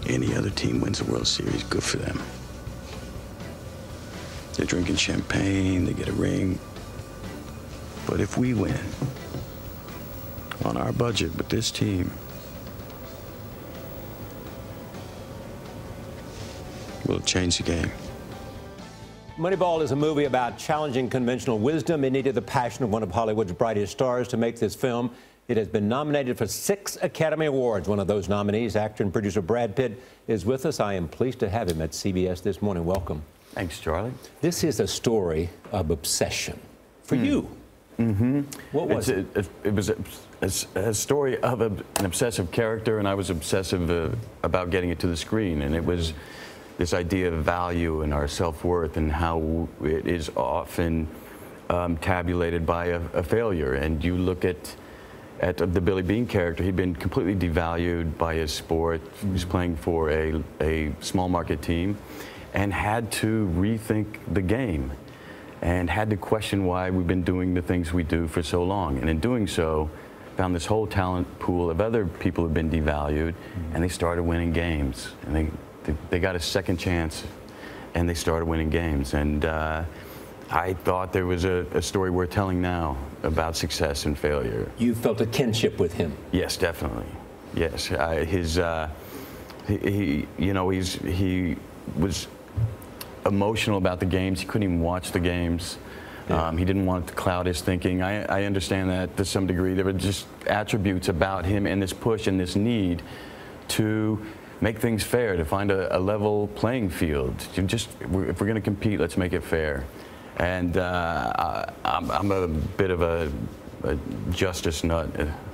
Any other team wins the World Series, good for them. They're drinking champagne, they get a ring. But if we win on our budget with this team, we'll change the game. Moneyball is a movie about challenging conventional wisdom. It needed the passion of one of Hollywood's brightest stars to make this film. It has been nominated for 6 Academy Awards. One of those nominees, actor and producer Brad Pitt, is with us. I am pleased to have him at CBS this morning. Welcome. Thanks, Charlie. This is a story of obsession for you. Mm-hmm. What was it? It was a story of an obsessive character, and I was obsessive about getting it to the screen. And it was this idea of value and our self-worth and how it is often tabulated by a failure. And you look at the Billy Bean character, he'd been completely devalued by his sport. He was playing for a small market team and had to rethink the game and had to question why we've been doing the things we do for so long. And in doing so, found this whole talent pool of other people who've been devalued, and they started winning games. And they got a second chance, and they started winning games. And I thought there was a story worth telling now about success and failure. You felt a kinship with him. Yes, definitely. Yes, he was emotional about the games. He couldn't even watch the games. Yeah. He didn't want it to cloud his thinking. I understand that to some degree. There were just attributes about him and this push and this need to make things fair, to find a level playing field. If we're going to compete, let's make it fair. And I'm a bit of a justice nut.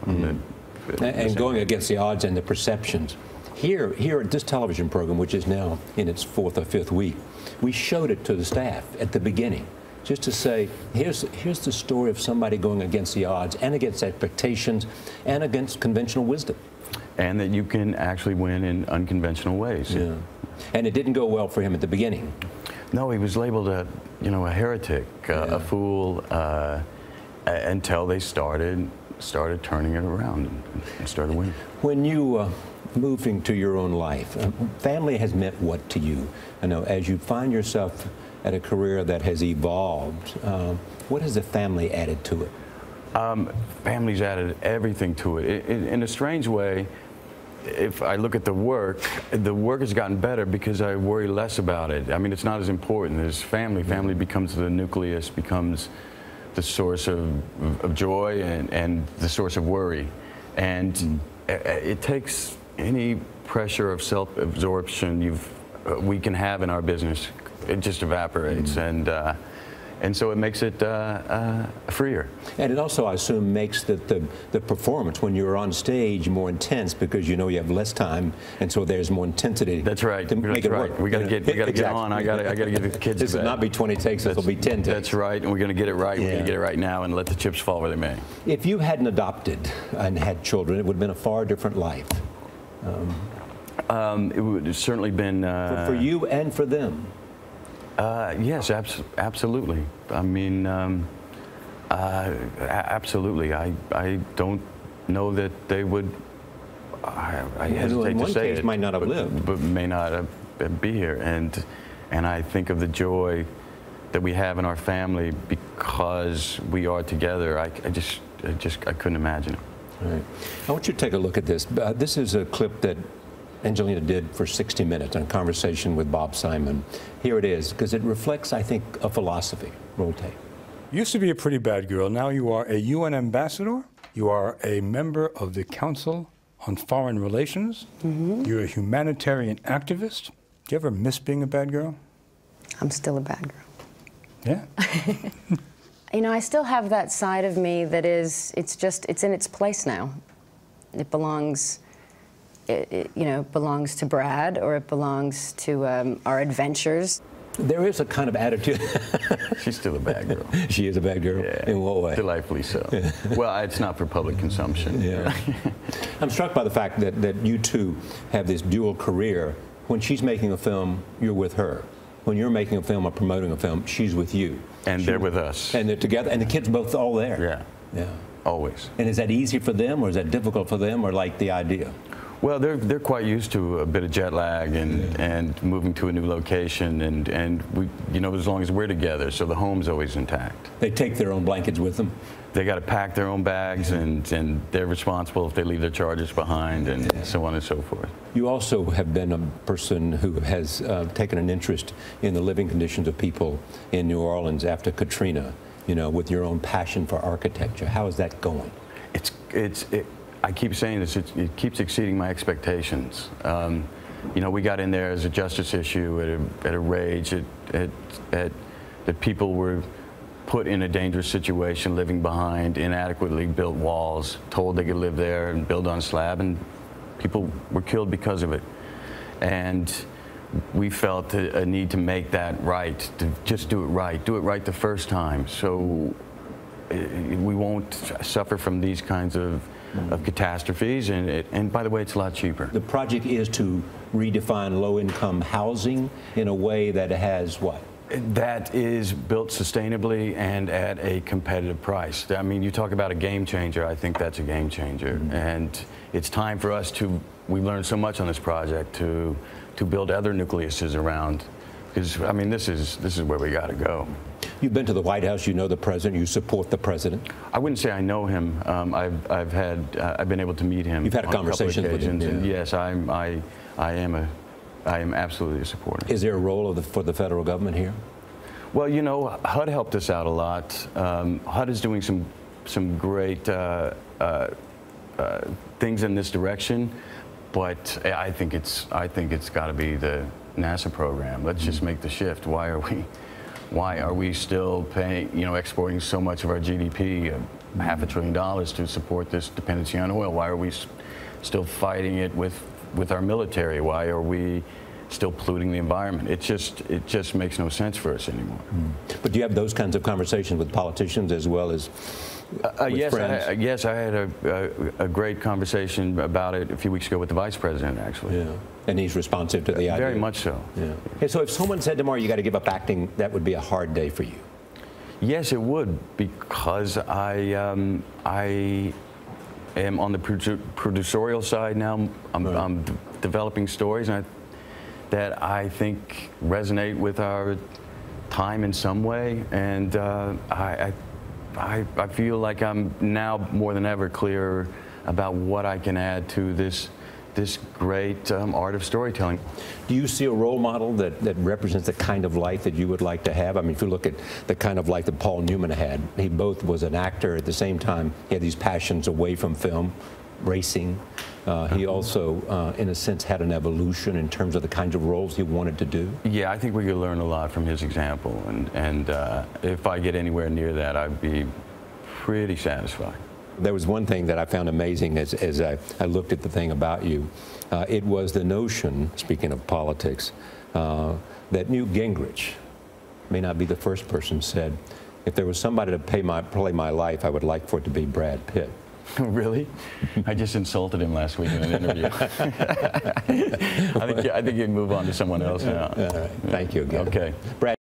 And going against the odds and the perceptions. Here at this television program, which is now in its 4th or 5th week, we showed it to the staff at the beginning, just to say, here's the story of somebody going against the odds and against expectations and against conventional wisdom. And that you can actually win in unconventional ways. Yeah. And it didn't go well for him at the beginning. No, he was labeled a heretic, a fool, until they started turning it around and started winning. When you moving to your own life, family has meant what to you? I know as you find yourself at a career that has evolved, what has the family added to it? Family's added everything to it. In a strange way, if I look at the work has gotten better because I worry less about it. I mean, it's not as important as family. Family becomes the nucleus, becomes the source of joy and the source of worry. And it takes any pressure of self-absorption we can have in our business. It just evaporates. And so it makes it freer. And it also, I assume, makes the performance when you're on stage more intense because you know you have less time, and so there's more intensity. That's right. To make it work. We got to get on. I got to get the kids. This will not be 20 takes. This will be 10 takes. That's right. And we're going to get it right. We're going to get it right now and let the chips fall where they may. If you hadn't adopted and had children, it would have been a far different life. It would have certainly been for you and for them. Yes, absolutely. I mean, absolutely. I don't know that they would. I hesitate to say it. Might not have lived, but may not have be here. And I think of the joy that we have in our family because we are together. I couldn't imagine it. All right. I want you to take a look at this. This is a clip that Angelina did for 60 Minutes on Conversation with Bob Simon. Here it is, because it reflects, I think, a philosophy. Roll tape. Used to be a pretty bad girl. Now you are a UN ambassador. You are a member of the Council on Foreign Relations. You're a humanitarian activist. Do you ever miss being a bad girl? I'm still a bad girl. Yeah? You know, I still have that side of me that is, it's in its place now. It belongs... It belongs to Brad, or it belongs to our adventures. There is a kind of attitude. She's still a bad girl. She is a bad girl? Yeah. In what way? Delightfully so. Yeah. Well, it's not for public consumption. Yeah. I'm struck by the fact that you two have this dual career. When she's making a film, you're with her. When you're making a film or promoting a film, she's with you. And they're with us. And they're together, and the kids both all there. Yeah. Yeah. Always. And is that easy for them, or is that difficult for them, or like the idea? Well, they're quite used to a bit of jet lag and moving to a new location, and we, you know, as long as we're together, so the home's always intact. They take their own blankets with them? They got to pack their own bags, and they're responsible if they leave their chargers behind, and so on and so forth. You also have been a person who has taken an interest in the living conditions of people in New Orleans after Katrina, you know, with your own passion for architecture. How is that going? I keep saying this, it keeps exceeding my expectations. You know, we got in there as a justice issue at a rage, that people were put in a dangerous situation, living behind inadequately built walls, told they could live there and build on slab, and people were killed because of it. And we felt a need to make that right, to just do it right the first time, so we won't suffer from these kinds of catastrophes, and by the way, it's a lot cheaper. The project is to redefine low-income housing in a way that has what? That is built sustainably and at a competitive price. I mean, you talk about a game changer, I think that's a game changer. Mm-hmm. And it's time for us we've learned so much on this project, to build other nucleuses around, because, I mean, this is where we got to go. You've been to the White House, you know the president, you support the president. I wouldn't say I know him. I've been able to meet him. You've had a conversation with him. Yeah. And yes, I am absolutely a supporter. Is there a role for the federal government here? Well, you know, HUD helped us out a lot. HUD is doing some great things in this direction, but I think it's got to be the NASA program. Let's just make the shift. Why are we still paying, you know, exporting so much of our GDP, $500 billion to support this dependency on oil? Why are we still fighting it with our military? Why are we still polluting the environment? It just makes no sense for us anymore. But do you have those kinds of conversations with politicians as well as with friends? Yes, I had a great conversation about it a few weeks ago with the Vice President, actually. Yeah. And he's responsive to the idea. Very much so. Yeah. Hey, so if someone said tomorrow you got to give up acting, that would be a hard day for you. Yes, it would, because I am on the producerial side now. I'm developing stories that I think resonate with our time in some way, and I feel like I'm now more than ever clear about what I can add to this great art of storytelling. Do you see a role model that represents the kind of life that you would like to have? I mean, if you look at the kind of life that Paul Newman had, he both was an actor at the same time. He had these passions away from film, racing. He also, in a sense, had an evolution in terms of the kinds of roles he wanted to do. Yeah, I think we could learn a lot from his example, and if I get anywhere near that, I'd be pretty satisfied. There was one thing that I found amazing as I looked at the thing about you. It was the notion, speaking of politics, that Newt Gingrich may not be the first person said, if there was somebody to play my life, I would like for it to be Brad Pitt. Really? I just insulted him last week in an interview. I think you can move on to someone else now. All right. Thank you again. Okay. Brad.